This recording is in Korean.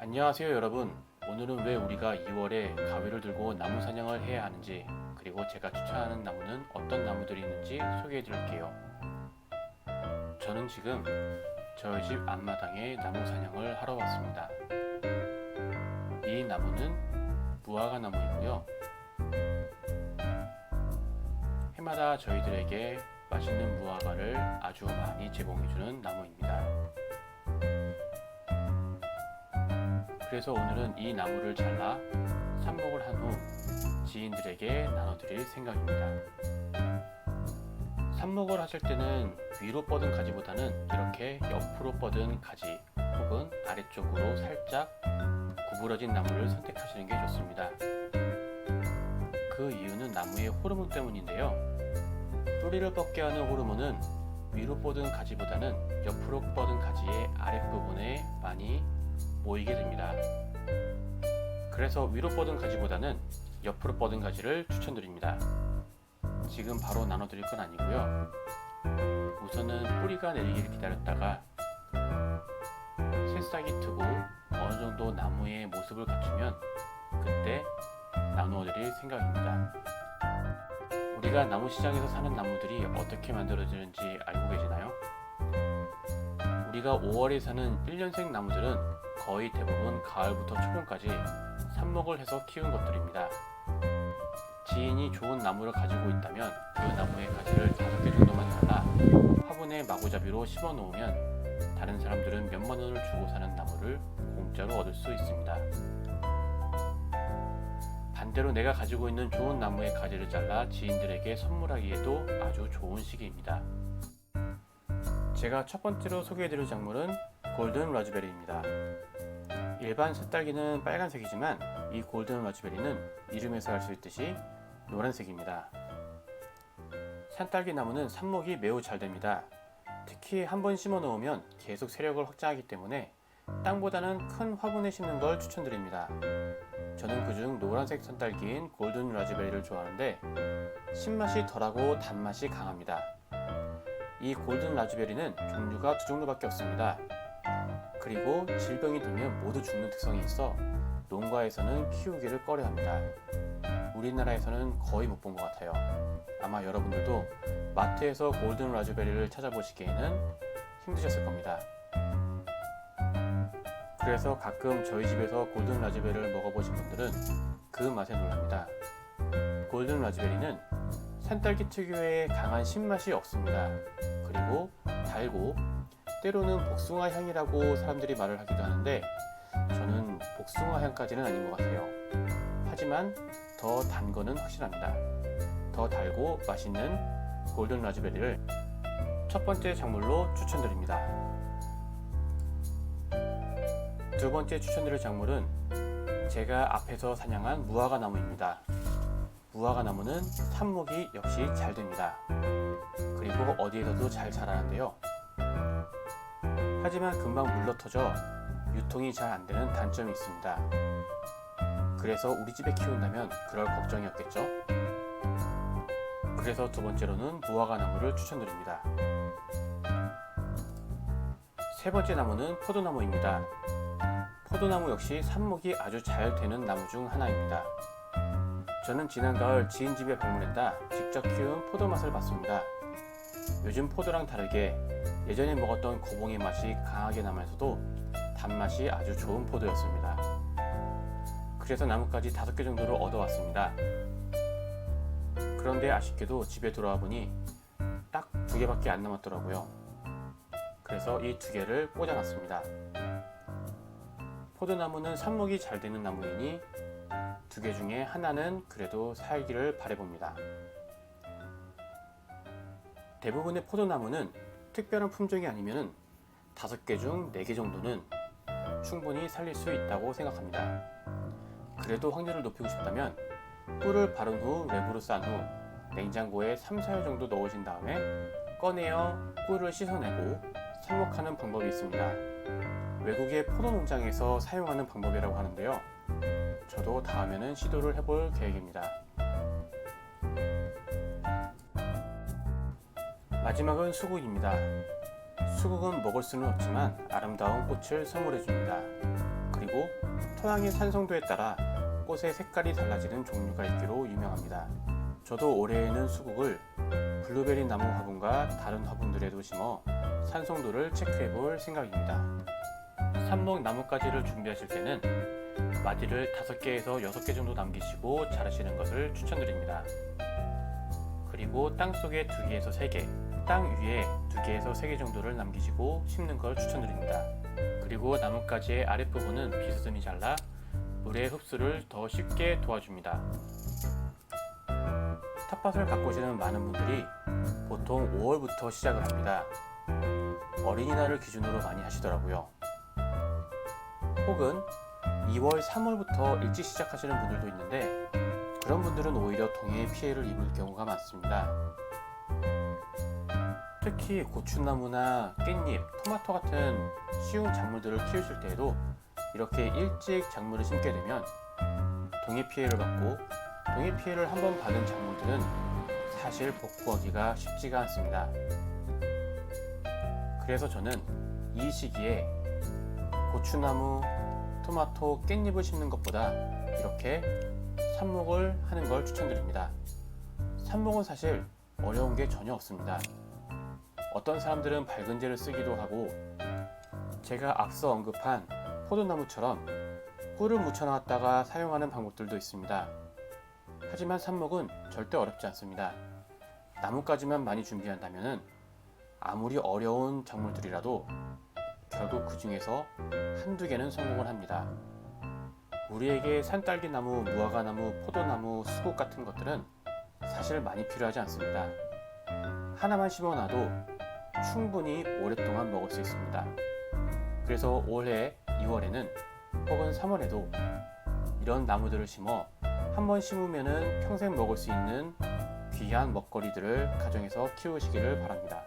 안녕하세요 여러분. 오늘은 왜 우리가 2월에 가위를 들고 나무 사냥을 해야 하는지, 그리고 제가 추천하는 나무는 어떤 나무들이 있는지 소개해 드릴게요. 저는 지금 저희 집 앞마당에 나무 사냥을 하러 왔습니다. 이 나무는 무화과 나무이고요. 해마다 저희들에게 맛있는 무화과를 아주 많이 제공해주는 나무입니다. 그래서 오늘은 이 나무를 잘라 삽목을 한 후 지인들에게 나눠드릴 생각입니다. 삽목을 하실 때는 위로 뻗은 가지보다는 이렇게 옆으로 뻗은 가지 혹은 아래쪽으로 살짝 구부러진 나무를 선택하시는 게 좋습니다. 그 이유는 나무의 호르몬 때문인데요. 뿌리를 뻗게 하는 호르몬은 위로 뻗은 가지보다는 옆으로 뻗은 가지의 아랫부분에 많이 모이게 됩니다. 그래서 위로 뻗은 가지보다는 옆으로 뻗은 가지를 추천드립니다. 지금 바로 나눠드릴 건 아니고요. 우선은 뿌리가 내리기를 기다렸다가 새싹이 트고 어느 정도 나무의 모습을 갖추면 그때 나누어 드릴 생각입니다. 우리가 나무 시장에서 사는 나무들이 어떻게 만들어지는지 알고 계시나요? 우리가 5월에 사는 1년생 나무들은 거의 대부분 가을부터 초봄까지 삽목을 해서 키운 것들입니다. 지인이 좋은 나무를 가지고 있다면 그 나무의 가지를 5개 정도만 잘라 화분에 마구잡이로 심어 놓으면 다른 사람들은 몇만 원을 주고 사는 나무를 공짜로 얻을 수 있습니다. 반대로 내가 가지고 있는 좋은 나무의 가지를 잘라 지인들에게 선물하기에도 아주 좋은 시기입니다. 제가 첫 번째로 소개해드릴 작물은 골든 라즈베리입니다. 일반 새딸기는 빨간색이지만 이 골든 라즈베리는 이름에서 알 수 있듯이 노란색입니다. 산딸기 나무는 삽목이 매우 잘 됩니다. 특히 한번 심어 놓으면 계속 세력을 확장하기 때문에 땅보다는 큰 화분에 심는 걸 추천드립니다. 저는 그중 노란색 산딸기인 골든 라즈베리를 좋아하는데 신맛이 덜하고 단맛이 강합니다. 이 골든 라즈베리는 종류가 2종류밖에 없습니다. 그리고 질병이 들면 모두 죽는 특성이 있어 농가에서는 키우기를 꺼려합니다. 우리나라에서는 거의 못 본 것 같아요. 아마 여러분들도 마트에서 골든 라즈베리를 찾아보시기에는 힘드셨을 겁니다. 그래서 가끔 저희 집에서 골든 라즈베리를 먹어보신 분들은 그 맛에 놀랍니다. 골든 라즈베리는 산딸기 특유의 강한 신맛이 없습니다. 그리고 달고 때로는 복숭아 향이라고 사람들이 말을 하기도 하는데 저는 복숭아 향까지는 아닌 것 같아요. 하지만 더 단 거는 확실합니다. 더 달고 맛있는 골든 라즈베리를 첫 번째 작물로 추천드립니다. 두 번째 추천드릴 작물은 제가 앞에서 사냥한 무화과 나무입니다. 무화과 나무는 삽목이 역시 잘 됩니다. 그리고 어디에서도 잘 자라는데요. 하지만 금방 물러터져 유통이 잘 안되는 단점이 있습니다. 그래서 우리 집에 키운다면 그럴 걱정이 없겠죠? 그래서 두 번째로는 무화과 나무를 추천드립니다. 세 번째 나무는 포도나무입니다. 포도나무 역시 삽목이 아주 잘 되는 나무 중 하나입니다. 저는 지난 가을 지인 집에 방문했다 직접 키운 포도 맛을 봤습니다. 요즘 포도랑 다르게 예전에 먹었던 거봉의 맛이 강하게 남아있어도 단맛이 아주 좋은 포도였습니다. 그래서 나뭇가지 5개 정도를 얻어왔습니다. 그런데 아쉽게도 집에 돌아와 보니 딱 2개밖에 안 남았더라고요. 그래서 이 2개를 꽂아놨습니다. 포도나무는 삽목이 잘 되는 나무이니 2개 중에 하나는 그래도 살기를 바라봅니다. 대부분의 포도나무는 특별한 품종이 아니면 5개 중 4개 정도는 충분히 살릴 수 있다고 생각합니다. 그래도 확률을 높이고 싶다면 꿀을 바른 후 랩으로 싼 후 냉장고에 3-4일 정도 넣어진 다음에 꺼내어 꿀을 씻어내고 삽목하는 방법이 있습니다. 외국의 포도 농장에서 사용하는 방법이라고 하는데요. 저도 다음에는 시도를 해볼 계획입니다. 마지막은 수국입니다. 수국은 먹을 수는 없지만 아름다운 꽃을 선물해줍니다. 그리고 토양의 산성도에 따라 꽃의 색깔이 달라지는 종류가 있기로 유명합니다. 저도 올해에는 수국을 블루베리 나무 화분과 다른 화분들에도 심어 산성도를 체크해 볼 생각입니다. 삽목 나뭇가지를 준비하실 때는 마디를 5개에서 6개 정도 남기시고 자르시는 것을 추천드립니다. 그리고 땅속에 2개에서 3개, 땅 위에 2개에서 3개 정도를 남기시고 심는 걸 추천드립니다. 그리고 나뭇가지의 아랫부분은 비스듬히 잘라 물의 흡수를 더 쉽게 도와줍니다. 텃밭을 가꾸시는 많은 분들이 보통 5월부터 시작을 합니다. 어린이날을 기준으로 많이 하시더라고요. 혹은 2월, 3월부터 일찍 시작하시는 분들도 있는데 그런 분들은 오히려 동해의 피해를 입을 경우가 많습니다. 특히 고추나무나 깻잎, 토마토 같은 쉬운 작물들을 키우실 때에도 이렇게 일찍 작물을 심게 되면 동해 피해를 받고 동해 피해를 한번 받은 작물들은 사실 복구하기가 쉽지가 않습니다. 그래서 저는 이 시기에 고추나무, 토마토, 깻잎을 심는 것보다 이렇게 삽목을 하는 걸 추천드립니다. 삽목은 사실 어려운 게 전혀 없습니다. 어떤 사람들은 밝은재를 쓰기도 하고 제가 앞서 언급한 포도나무처럼 꿀을 묻혀놨다가 사용하는 방법들도 있습니다. 하지만 삽목은 절대 어렵지 않습니다. 나뭇가지만 많이 준비한다면 아무리 어려운 작물들이라도 결국 그 중에서 한두 개는 성공을 합니다. 우리에게 산딸기나무, 무화과나무, 포도나무, 수국 같은 것들은 사실 많이 필요하지 않습니다. 하나만 심어놔도 충분히 오랫동안 먹을 수 있습니다. 그래서 올해 2월에는 혹은 3월에도 이런 나무들을 심어 한번 심으면 평생 먹을 수 있는 귀한 먹거리들을 가정에서 키우시기를 바랍니다.